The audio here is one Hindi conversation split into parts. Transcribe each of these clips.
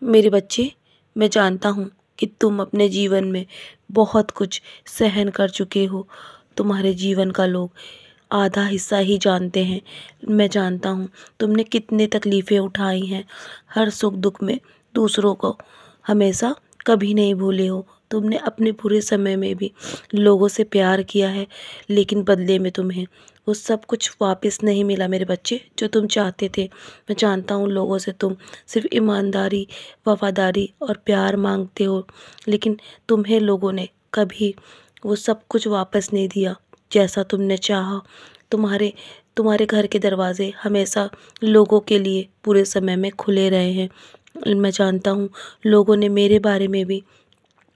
मेरे बच्चे, मैं जानता हूँ कि तुम अपने जीवन में बहुत कुछ सहन कर चुके हो। तुम्हारे जीवन का लोग आधा हिस्सा ही जानते हैं। मैं जानता हूँ तुमने कितनी तकलीफ़ें उठाई हैं। हर सुख दुख में दूसरों को हमेशा कभी नहीं भूले हो। तुमने अपने बुरे समय में भी लोगों से प्यार किया है, लेकिन बदले में तुम्हें वो सब कुछ वापस नहीं मिला मेरे बच्चे, जो तुम चाहते थे। मैं जानता हूँ लोगों से तुम सिर्फ ईमानदारी, वफादारी और प्यार मांगते हो, लेकिन तुम्हें लोगों ने कभी वो सब कुछ वापस नहीं दिया जैसा तुमने चाहा। तुम्हारे तुम्हारे घर के दरवाजे हमेशा लोगों के लिए पूरे समय में खुले रहे हैं। मैं जानता हूँ लोगों ने मेरे बारे में भी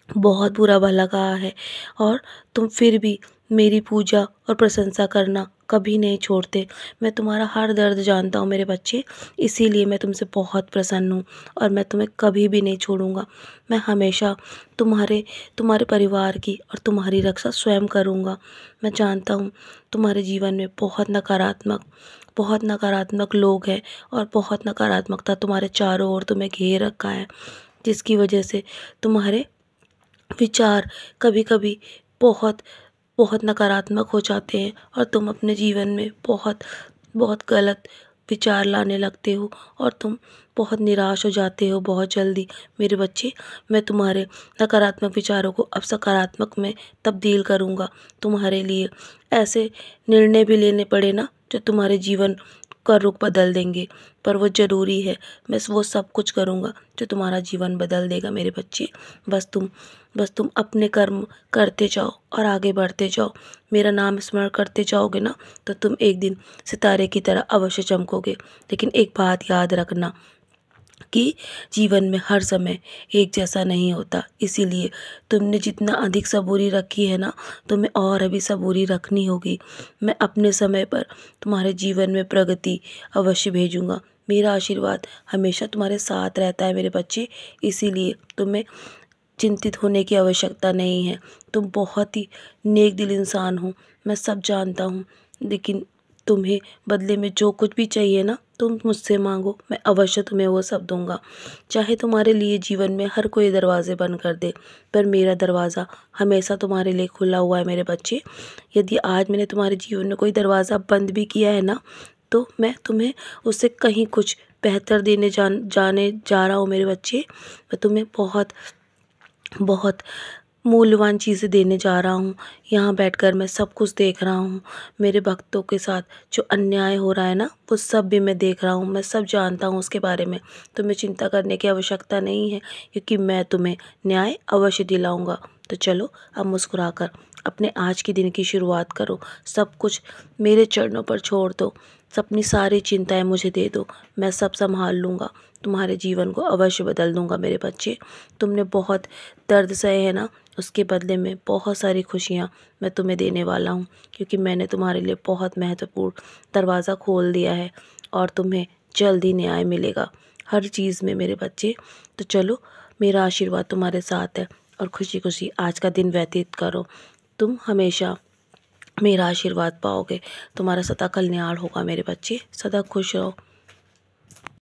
बहुत बुरा भला कहा है, और तुम फिर भी मेरी पूजा और प्रशंसा करना कभी नहीं छोड़ते। मैं तुम्हारा हर दर्द जानता हूँ मेरे बच्चे, इसीलिए मैं तुमसे बहुत प्रसन्न हूँ और मैं तुम्हें कभी भी नहीं छोड़ूंगा। मैं हमेशा तुम्हारे तुम्हारे परिवार की और तुम्हारी रक्षा स्वयं करूँगा। मैं जानता हूँ तुम्हारे जीवन में बहुत नकारात्मक लोग हैं, और बहुत नकारात्मकता तुम्हारे चारों ओर तुम्हें घेर रखा है, जिसकी वजह से तुम्हारे विचार कभी-कभी बहुत बहुत नकारात्मक हो जाते हैं, और तुम अपने जीवन में बहुत बहुत गलत विचार लाने लगते हो, और तुम बहुत निराश हो जाते हो बहुत जल्दी। मेरे बच्चे, मैं तुम्हारे नकारात्मक विचारों को अब सकारात्मक में तब्दील करूँगा। तुम्हारे लिए ऐसे निर्णय भी लेने पड़े ना जो तुम्हारे जीवन का रुख बदल देंगे, पर वो ज़रूरी है। मैं वो सब कुछ करूँगा जो तुम्हारा जीवन बदल देगा मेरे बच्चे। बस तुम अपने कर्म करते जाओ और आगे बढ़ते जाओ। मेरा नाम स्मरण करते जाओगे ना, तो तुम एक दिन सितारे की तरह अवश्य चमकोगे। लेकिन एक बात याद रखना कि जीवन में हर समय एक जैसा नहीं होता, इसीलिए तुमने जितना अधिक सबूरी रखी है ना, तुम्हें और अभी सबूरी रखनी होगी। मैं अपने समय पर तुम्हारे जीवन में प्रगति अवश्य भेजूंगा। मेरा आशीर्वाद हमेशा तुम्हारे साथ रहता है मेरे बच्चे, इसीलिए तुम्हें चिंतित होने की आवश्यकता नहीं है। तुम बहुत ही नेक दिल इंसान हो, मैं सब जानता हूँ, लेकिन तुम्हें बदले में जो कुछ भी चाहिए ना, तुम मुझसे मांगो, मैं अवश्य तुम्हें वो सब दूंगा। चाहे तुम्हारे लिए जीवन में हर कोई दरवाजे बंद कर दे, पर मेरा दरवाज़ा हमेशा तुम्हारे लिए खुला हुआ है मेरे बच्चे। यदि आज मैंने तुम्हारे जीवन में कोई दरवाज़ा बंद भी किया है ना, तो मैं तुम्हें उससे कहीं कुछ बेहतर देने जाने जा रहा हूँ मेरे बच्चे। मैं तुम्हें बहुत बहुत मूल्यवान चीज़ें देने जा रहा हूँ। यहाँ बैठकर मैं सब कुछ देख रहा हूँ। मेरे भक्तों के साथ जो अन्याय हो रहा है ना, वो सब भी मैं देख रहा हूँ। मैं सब जानता हूँ उसके बारे में। तुम्हें चिंता करने की आवश्यकता नहीं है, क्योंकि मैं तुम्हें न्याय अवश्य दिलाऊंगा। तो चलो, अब मुस्कुराकर अपने आज के दिन की शुरुआत करो। सब कुछ मेरे चरणों पर छोड़ दो। अपनी सारी चिंताएं मुझे दे दो, मैं सब संभाल लूँगा। तुम्हारे जीवन को अवश्य बदल दूँगा मेरे बच्चे। तुमने बहुत दर्द सहे है ना, उसके बदले में बहुत सारी खुशियाँ मैं तुम्हें देने वाला हूँ, क्योंकि मैंने तुम्हारे लिए बहुत महत्वपूर्ण दरवाज़ा खोल दिया है, और तुम्हें जल्द ही न्याय मिलेगा हर चीज़ में मेरे बच्चे। तो चलो, मेरा आशीर्वाद तुम्हारे साथ है, और खुशी खुशी आज का दिन व्यतीत करो। तुम हमेशा मेरा आशीर्वाद पाओगे। तुम्हारा सदा कल्याण होगा मेरे बच्चे। सदा खुश रहो।